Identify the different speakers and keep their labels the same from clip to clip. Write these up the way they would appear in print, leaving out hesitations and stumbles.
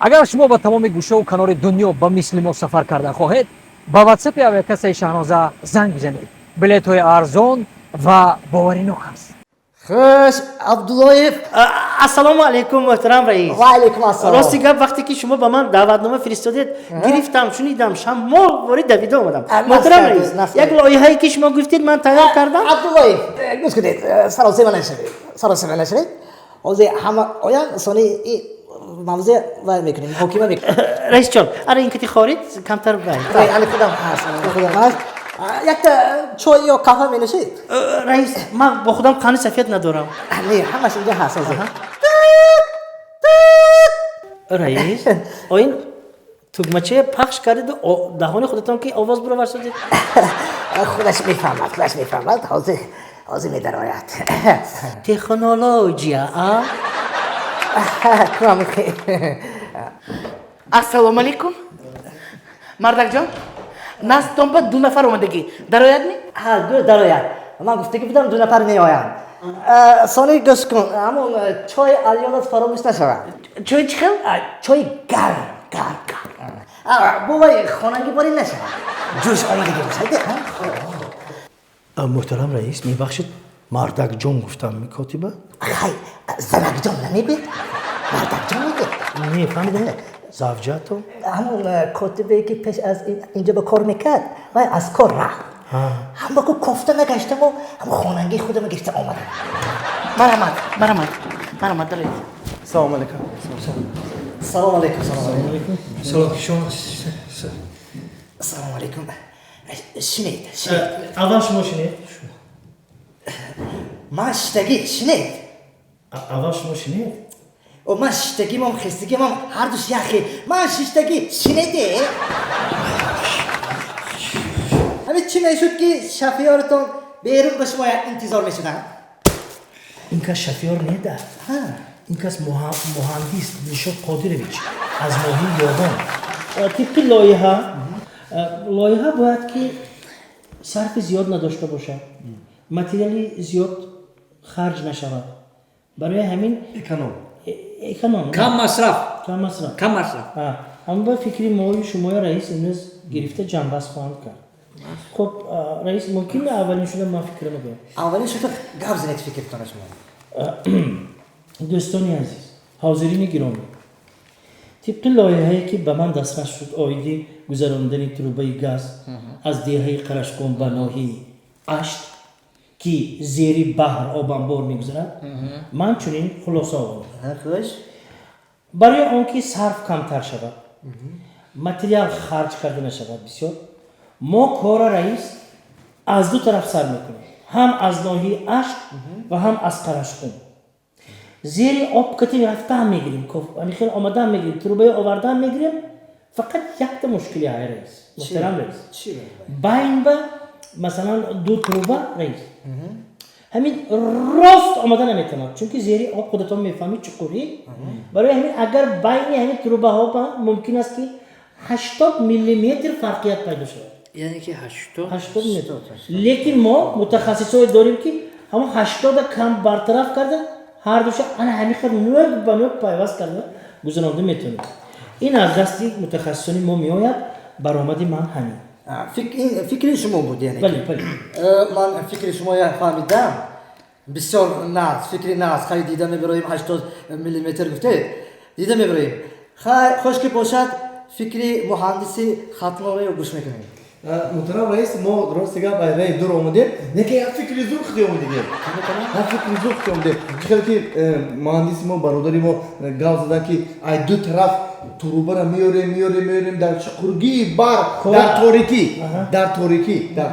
Speaker 1: اگر شما با تمام گوشه و کنار دنیا با مثل ما سفر کرده خواهید با واتساپ АВИАКАССАИ شاهنازه زنگ بزنید. بلیط های ارزان و باورینok است.
Speaker 2: خوش عبداللهیف.
Speaker 3: السلام علیکم محترم رئیس.
Speaker 2: و علیکم السلام.
Speaker 3: راستی گفت وقتی که شما با من دعوتنامه فرستادید گرفتم شنیدم شما وارد دویده اومدم. محترم رئیس یک لایحه‌ای که شما گفتید من تیار کردم.
Speaker 2: عبداللهیف گوش کنید سراسیمه نشوید سراسیمه نشوید حوزه همه آیان سانی موضوع وای میکنیم حکیمه میکنیم.
Speaker 3: رئیس جان اره این که خارید کمتر باید.
Speaker 2: علی خودم هست یک چای یا کافه می نوشید؟
Speaker 3: رئیس من با خودم قان سفید ندارم.
Speaker 2: نه همش اینجا هست.
Speaker 3: رئیس این توگمچه پخش کردید و دهان خودتان که آواز برو ورسادید.
Speaker 2: خودش میفهمد حوزه می درآید.
Speaker 3: تکنولوژیا
Speaker 2: کام خیر.
Speaker 4: السلام علیکم مردک جان نستون با 2 نفر اومدگی درآید نی؟
Speaker 2: ها درآید. من گفته که بودم 2 نفر میآیند. سانی گوش کن همون چای الیانت فراموش نشود.
Speaker 4: چای چی خیل؟
Speaker 2: چای گرم. بابای خانگی باری نشود. جوش آمدگی باشد.
Speaker 3: محترم رئیس میبخشید مردک جان گفتم کاتبه؟
Speaker 2: خی زنک جان نمیبید؟ مردک جان میبید؟
Speaker 3: نه فهمیدم زوجاتو؟
Speaker 2: همون کاتبه که پیش از اینجا به کار میکرد و از کار رفت. هم بگو کفته نگشتم و هم خانگی خودم گرفته آمدم.
Speaker 4: مرمت دارید.
Speaker 5: سلام علیکم.
Speaker 2: سلام علیکم.
Speaker 3: سلام
Speaker 2: علیکم. شنید.
Speaker 3: اول شما شنید؟
Speaker 2: من شنید.
Speaker 3: اول شما شنید؟
Speaker 2: و من شتگیم هم خستگیم هم هر دوش یخی. من شتگی شنیده؟ همین چی میشود که شفیارتون بیرون به شما انتظار میشدن؟
Speaker 3: این که شفیار نیده. این که مهندس نشاد قادرویچ از ماهی یادان. طبق لایحه باید که صرف زیاد نداشته باشه. متریالی زیاد خرج نشود. برای همین اکونوم
Speaker 1: کم مصرف.
Speaker 3: اما با فکری ماهی شما رئیس امروز گرفته جنبست خواهند کرد. خب رئیس ممکنه اولین شده ما فکر نکنیم.
Speaker 2: اولین شده گاب زنید فکر کنه شما.
Speaker 3: دوستانی عزیز حاضرین گرامی طبق لایحه‌ای که به من دسترس شد آیدی گذراندن تروبه گاز از دهه قرشقون به ناحیه اشت که زیر بحر آب انبار میگذرد من چنین خلاصه آوردم برای آنکه صرف کمتر شود متریال خرج کرده نشود بسیار ما کار رئیس از 2 طرف سر میکنیم هم از ناحیه اشت و هم از قرشقون زیر آب کتی رفته هم میگیریم خیلی آمده هم میگیریم تروبه آورده هم میگیریم فقط یک مشکلی های رئیس محترم رئیس بین با مثلا 2 تروبه رئیس همین راست آمده نمیتوند چون که زیر آب خودتون میفهمید چقدری برای همین اگر بین همین تروبه ها ممکن است که 80 میلیمتر فرقیت پیدا شود
Speaker 4: یعنی که 80
Speaker 3: میلیمتر لیکن ما متخصصای داریم که همون 80 کم برطرف کرده هر دوش انا همین خود نوک با نوک پیوست کرده گذرانده میتونه این از دستی متخصصانی ما میآید برآمدی من همین
Speaker 2: فکر شما بود یعنی
Speaker 3: بله
Speaker 2: من فکر شما فهمیدم بسیار ناز فکری ناز خیلی دیده میبریم 80 میلیمتر گفته دیده میبریم خیلی خوش که باشد فکری مهندسی ختم‌نامه رو گوش میکنیم
Speaker 5: محترم رئیس ما درست دیگه برای دور اومده نه که فکری زور خدی اومده فکری زور خدی اومده چون که مهندسی ما برادری ما گاز دادن که ای 2 طرف تروبه را میاریم در چقرگی بار در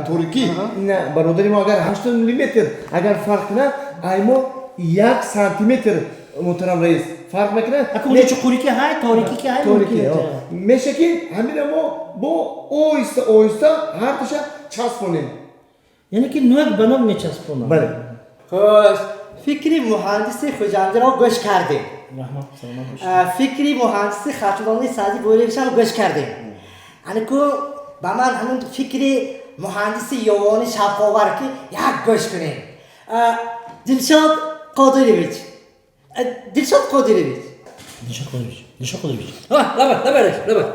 Speaker 5: تاریکی نه برادری ما اگر 80 میلیمتر اگر فرق نه ای ما 1 سانتی متر محترم رئیس فرق میکنه
Speaker 3: اکنون چقوری که های تاریکی که های ممکنه
Speaker 5: میشه که همین ما با اویستا هر دوشه چسبونیم
Speaker 3: یعنی که نوک بنوک میچسبونم
Speaker 5: بله
Speaker 2: خوش فکری مهندسی خوجنده را گوش کردیم فکری مهندسی ختم‌نامه سازی بوریشان رو گوش کردیم هنکو با من همون فکری مهندسی یوانی شاپاور که یک گوش کنیم دلشاد قادرویچ
Speaker 3: نشون خود بیش
Speaker 1: لبر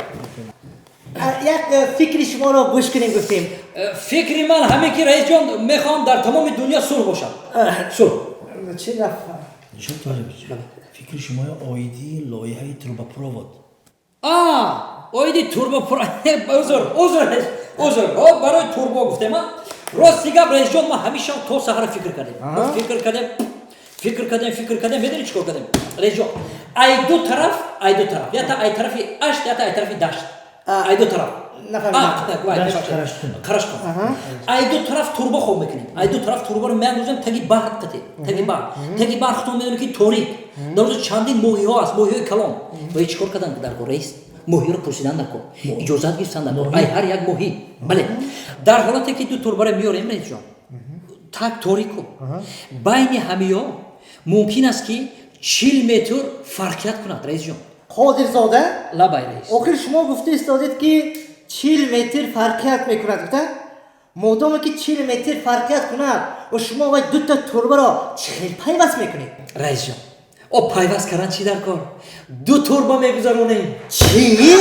Speaker 2: یک فکر شما رو گوش کنیم گفتیم.
Speaker 1: فکری من همه که رئیس جان میخوام در تمام دنیا صلح باشم. صلح.
Speaker 2: چه رفت؟
Speaker 3: نشون تو بیش فکر شما آیدی لایحه تروبا پروود
Speaker 1: آیدی توربو عذر برای توربو گفتم راستی گپ رئیس جان ما همیشه تا سحر فکر کردیم میدونی چیکار کردیم رئیس جان ای دو طرف یا تا ای طرفی اشت یا تا ای طرفی دشت ای دو طرف
Speaker 3: خرش
Speaker 1: ای دو طرف توربو خوب میکنیم ای دو طرف توربو رو میاندازیم تگی بحر تگی بحر خودم میدونی که توریک در روز چندین موهی ها است موهی های کلام و چیکار کردن در کو رئیس موهی رو پرسیدن نکن اجازت گرفتن نکن ای هر یک موهی بله در حالتی که دو توربو رو میاریم رئیس جان تک توریکو بین همیا ممکن است که 40 متر فرقیت کند رئیس جان
Speaker 2: قادر زاده؟
Speaker 1: لبای رئیس
Speaker 2: آخر شما گفته استادید که 40 متر فرقیت میکند گفته؟ مادامی که 40 متر فرقیت کند و شما باید دو تا توربه را چخیل پیوست میکنید
Speaker 1: رئیس جان او پیوست کردن چی در کار دو توربه میگذارونیم
Speaker 2: چی؟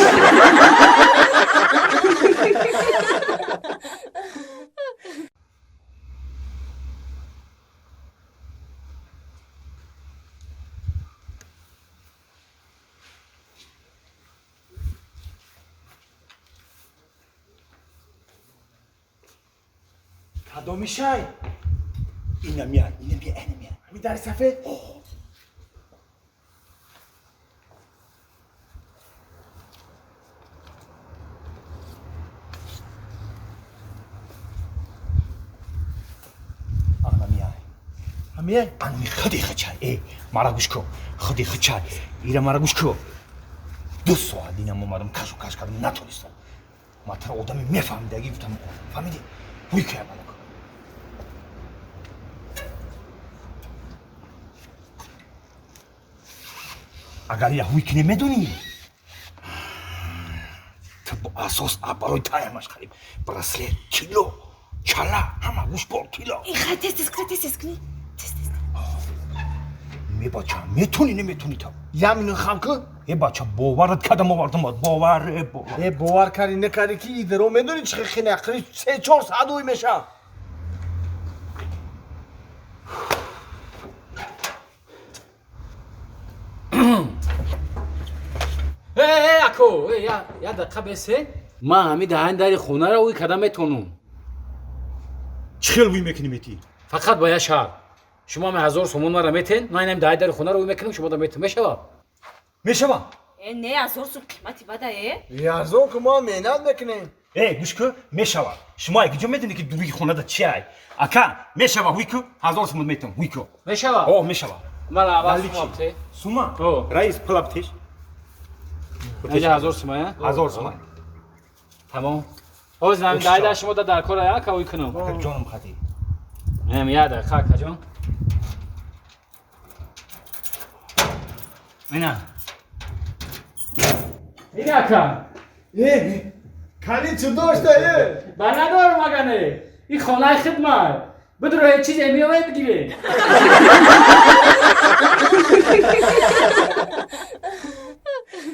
Speaker 5: کدومی شای؟ اینم میاد همین در سفید
Speaker 6: همین آنمی خودی خچای مرا گوش کن خودی خچای ایرا مرا گوش کن دو سوال اینم اومدم کاش کردم نتونستم ما تر آدمی میفهمیده اگه گفتم فهمیدی بوی که عمل کن اگر یه هوی که نمیدونی تو با اساس برای تایمش خریم برسله کیلو چلا همه گوش بار کیلو
Speaker 7: این خیلی تست کنی
Speaker 6: می بچه میتونی نمیتونی تو
Speaker 5: یامینو خام کن
Speaker 6: ای بچه باورت کردم آوردم باور
Speaker 5: باور کردی نکردی که ایده رو میدونی چه خیلی اخری 3-4 ساعت اوی میشه
Speaker 8: اکو یا دقیقه بسه ما همین دهن در خونه رو کدام میتونم
Speaker 6: چخیل وی میکنی میتی
Speaker 8: فقط باید شب شما می 1000 سومون مرا میتین ما اینم دهن در خونه رو میکنیم شما دا میتون میشه با
Speaker 7: نه 1000 سوم قیمتی بده
Speaker 5: یارزون که ما میناد میکنیم
Speaker 6: گوش کن میشه شما اگه جو میدونی که دوی خونه دا چی ای اکا میشه وی کو 1000 سومون میتون وی کو
Speaker 8: میشه
Speaker 6: او میشه
Speaker 8: من عوض کنم
Speaker 6: سوما رئیس پلاپتش
Speaker 8: اینجا 1000 سوم
Speaker 6: 1000 سوم
Speaker 8: تمام اوز نام دایدا شما در کار یا که وی کنم
Speaker 6: جانم خاطی
Speaker 8: نم یاد خاک جان اینا اکا
Speaker 5: کلی چو داشته
Speaker 8: ندارم مگنه این خانه خدمت بدون چیز میوه بگیره